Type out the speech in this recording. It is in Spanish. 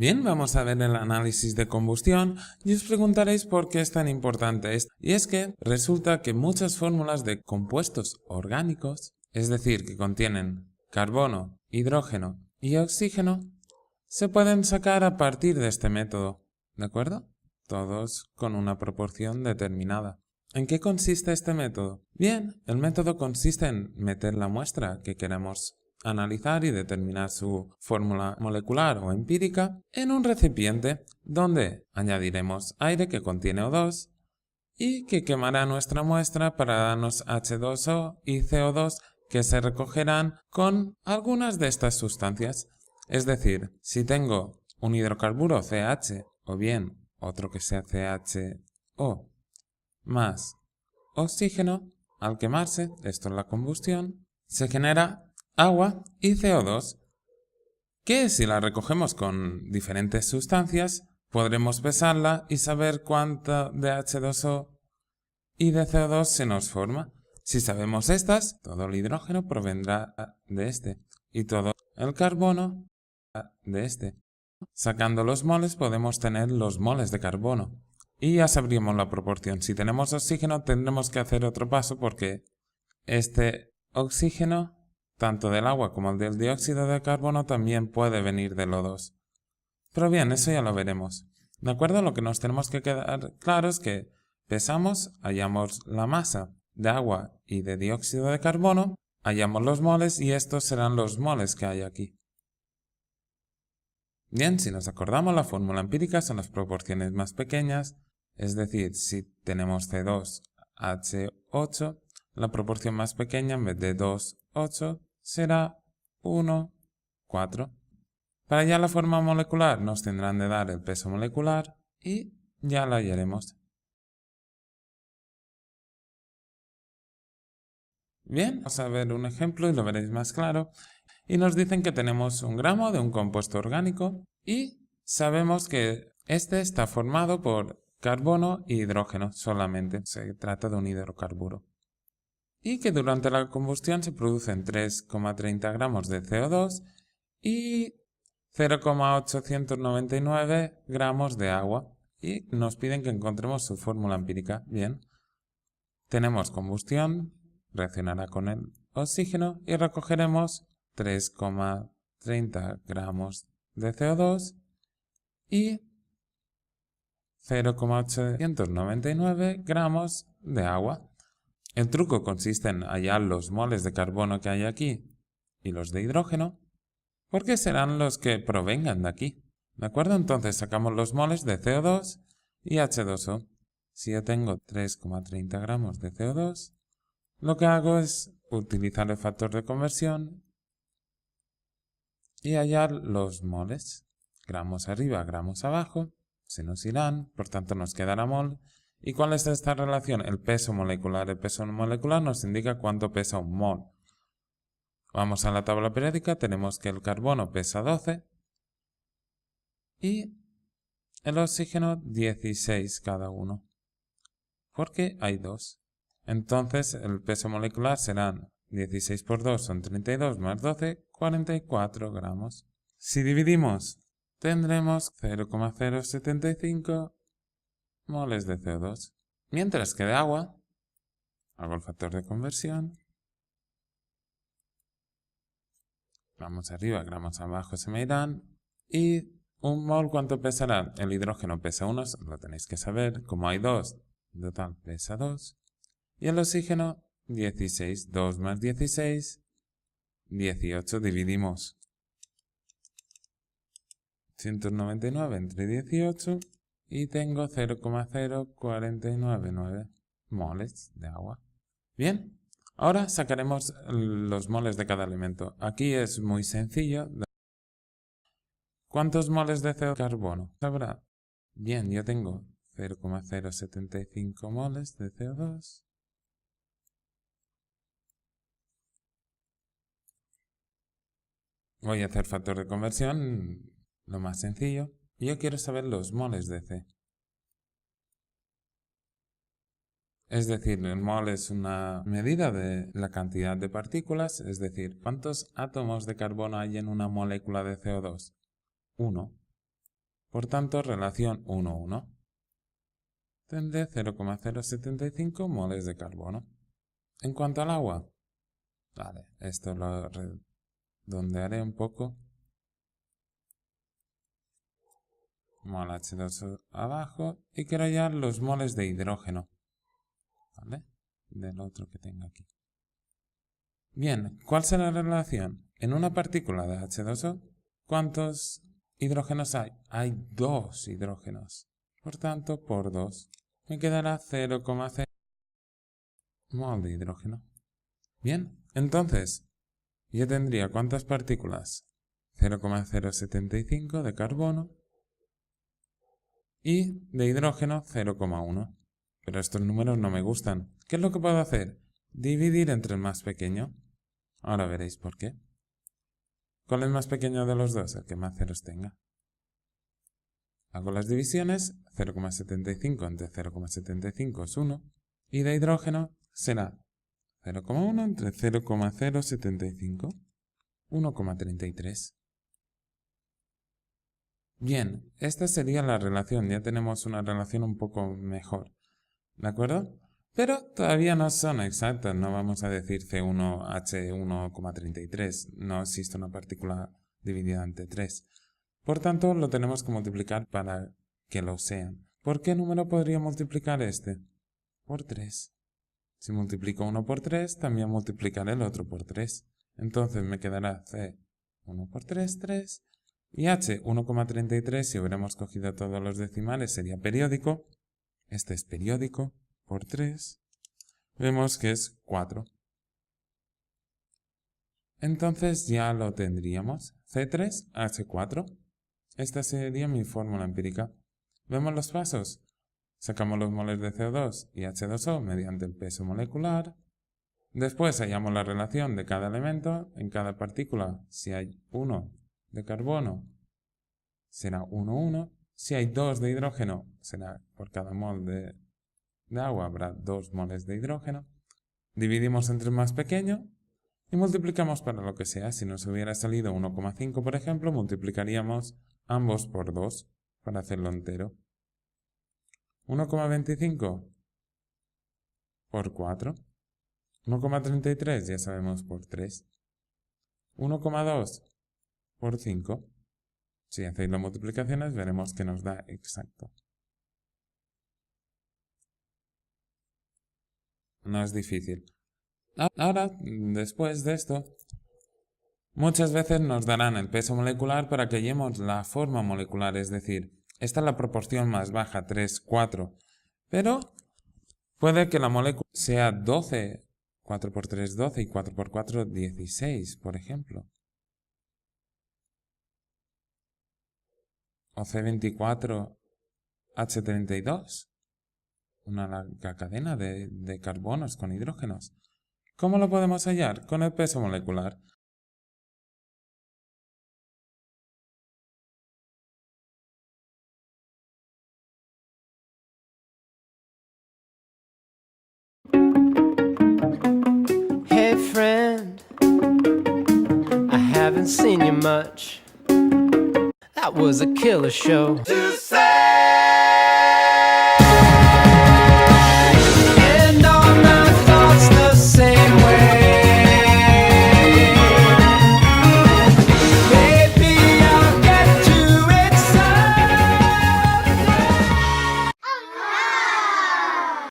Bien, vamos a ver el análisis de combustión y os preguntaréis por qué es tan importante esto. Y es que resulta que muchas fórmulas de compuestos orgánicos, es decir, que contienen carbono, hidrógeno y oxígeno, se pueden sacar a partir de este método, ¿de acuerdo? Todos con una proporción determinada. ¿En qué consiste este método? Bien, el método consiste en meter la muestra que queremos analizar y determinar su fórmula molecular o empírica en un recipiente donde añadiremos aire que contiene O2 y que quemará nuestra muestra para darnos H2O y CO2 que se recogerán con algunas de estas sustancias. Es decir, si tengo un hidrocarburo CH o bien otro que sea CHO más oxígeno, al quemarse, esto es la combustión, se genera agua y CO2, que si la recogemos con diferentes sustancias, podremos pesarla y saber cuánta de H2O y de CO2 se nos forma. Si sabemos estas, todo el hidrógeno provendrá de este y todo el carbono de este. Sacando los moles podemos tener los moles de carbono y ya sabríamos la proporción. Si tenemos oxígeno tendremos que hacer otro paso porque este oxígeno, tanto del agua como el del dióxido de carbono, también puede venir del O2. Pero bien, eso ya lo veremos. ¿De acuerdo? Lo que nos tenemos que quedar claro es que pesamos, hallamos la masa de agua y de dióxido de carbono, hallamos los moles y estos serán los moles que hay aquí. Bien, si nos acordamos, la fórmula empírica son las proporciones más pequeñas, es decir, si tenemos C2H8, la proporción más pequeña en vez de 2, 8 será 1, 4. Para hallar la forma molecular nos tendrán de dar el peso molecular y ya la hallaremos. Bien, vamos a ver un ejemplo y lo veréis más claro. Y nos dicen que tenemos un gramo de un compuesto orgánico y sabemos que este está formado por carbono e hidrógeno solamente. Se trata de un hidrocarburo. Y que durante la combustión se producen 3,30 gramos de CO2 y 0,899 gramos de agua. Y nos piden que encontremos su fórmula empírica. Bien, tenemos combustión, reaccionará con el oxígeno y recogeremos 3,30 gramos de CO2 y 0,899 gramos de agua. El truco consiste en hallar los moles de carbono que hay aquí y los de hidrógeno, porque serán los que provengan de aquí. ¿De acuerdo? Entonces sacamos los moles de CO2 y H2O. Si yo tengo 3,30 gramos de CO2, lo que hago es utilizar el factor de conversión y hallar los moles. Gramos arriba, gramos abajo, se nos irán, por tanto nos quedará mol. ¿Y cuál es esta relación? El peso molecular. El peso molecular nos indica cuánto pesa un mol. Vamos a la tabla periódica, tenemos que el carbono pesa 12 y el oxígeno 16 cada uno, porque hay 2. Entonces el peso molecular serán 16 por 2 son 32 más 12, 44 gramos. Si dividimos, tendremos 0,075 moles de CO2. Mientras que de agua, hago el factor de conversión. Gramos arriba, gramos abajo se me irán. Y un mol, ¿cuánto pesará? El hidrógeno pesa 1, lo tenéis que saber. Como hay 2, en total pesa 2. Y el oxígeno, 16. 2 más 16, 18. Dividimos 199 entre 18 y tengo 0,0499 moles de agua. Bien, ahora sacaremos los moles de cada elemento. Aquí es muy sencillo. ¿Cuántos moles de carbono habrá? Bien, yo tengo 0,075 moles de CO2. Voy a hacer factor de conversión, lo más sencillo. Y yo quiero saber los moles de C. Es decir, el mol es una medida de la cantidad de partículas, es decir, ¿cuántos átomos de carbono hay en una molécula de CO2? 1. Por tanto, relación 1,1. Tendré 0,075 moles de carbono. En cuanto al agua, vale, esto lo redondearé un poco. Mol H2O abajo y quiero hallar los moles de hidrógeno, ¿vale? Del otro que tengo aquí. Bien, ¿cuál será la relación? En una partícula de H2O, ¿cuántos hidrógenos hay? Hay 2 hidrógenos. Por tanto, por 2, me quedará 0,0 mol de hidrógeno. Bien, entonces, yo tendría ¿cuántas partículas? 0,075 de carbono y de hidrógeno 0,1. Pero estos números no me gustan. ¿Qué es lo que puedo hacer? Dividir entre el más pequeño. Ahora veréis por qué. ¿Cuál es el más pequeño de los dos? El que más ceros tenga. Hago las divisiones. 0,75 entre 0,75 es 1. Y de hidrógeno será 0,1 entre 0,075. 1,33. Bien, esta sería la relación. Ya tenemos una relación un poco mejor. ¿De acuerdo? Pero todavía no son exactas. No vamos a decir C1H1,33. No existe una partícula dividida entre 3. Por tanto, lo tenemos que multiplicar para que lo sean. ¿Por qué número podría multiplicar este? Por 3. Si multiplico 1 por 3, también multiplicaré el otro por 3. Entonces me quedará C 1 por 3, 3. Y H 1,33, si hubiéramos cogido todos los decimales, sería periódico. Este es periódico por 3. Vemos que es 4. Entonces ya lo tendríamos. C3H4. Esta sería mi fórmula empírica. Vemos los pasos. Sacamos los moles de CO2 y H2O mediante el peso molecular. Después hallamos la relación de cada elemento. En cada partícula, si hay 1 de carbono, será 1,1. Si hay 2 de hidrógeno, será por cada mol de agua habrá 2 moles de hidrógeno. Dividimos entre el más pequeño y multiplicamos para lo que sea. Si nos hubiera salido 1,5, por ejemplo, multiplicaríamos ambos por 2 para hacerlo entero. 1,25 por 4. 1,33 ya sabemos por 3. 1,2 por 5. Si hacéis las multiplicaciones veremos que nos da exacto. No es difícil. Ahora, después de esto, muchas veces nos darán el peso molecular para que hallemos la forma molecular, es decir, esta es la proporción más baja, 3, 4, pero puede que la molécula sea 12, 4 por 3, 12 y 4 por 4, 16, por ejemplo. O C24, H32, una larga cadena de carbonos con hidrógenos. ¿Cómo lo podemos hallar? Con el peso molecular. Hey friend, I haven't seen you much. That was a killer show.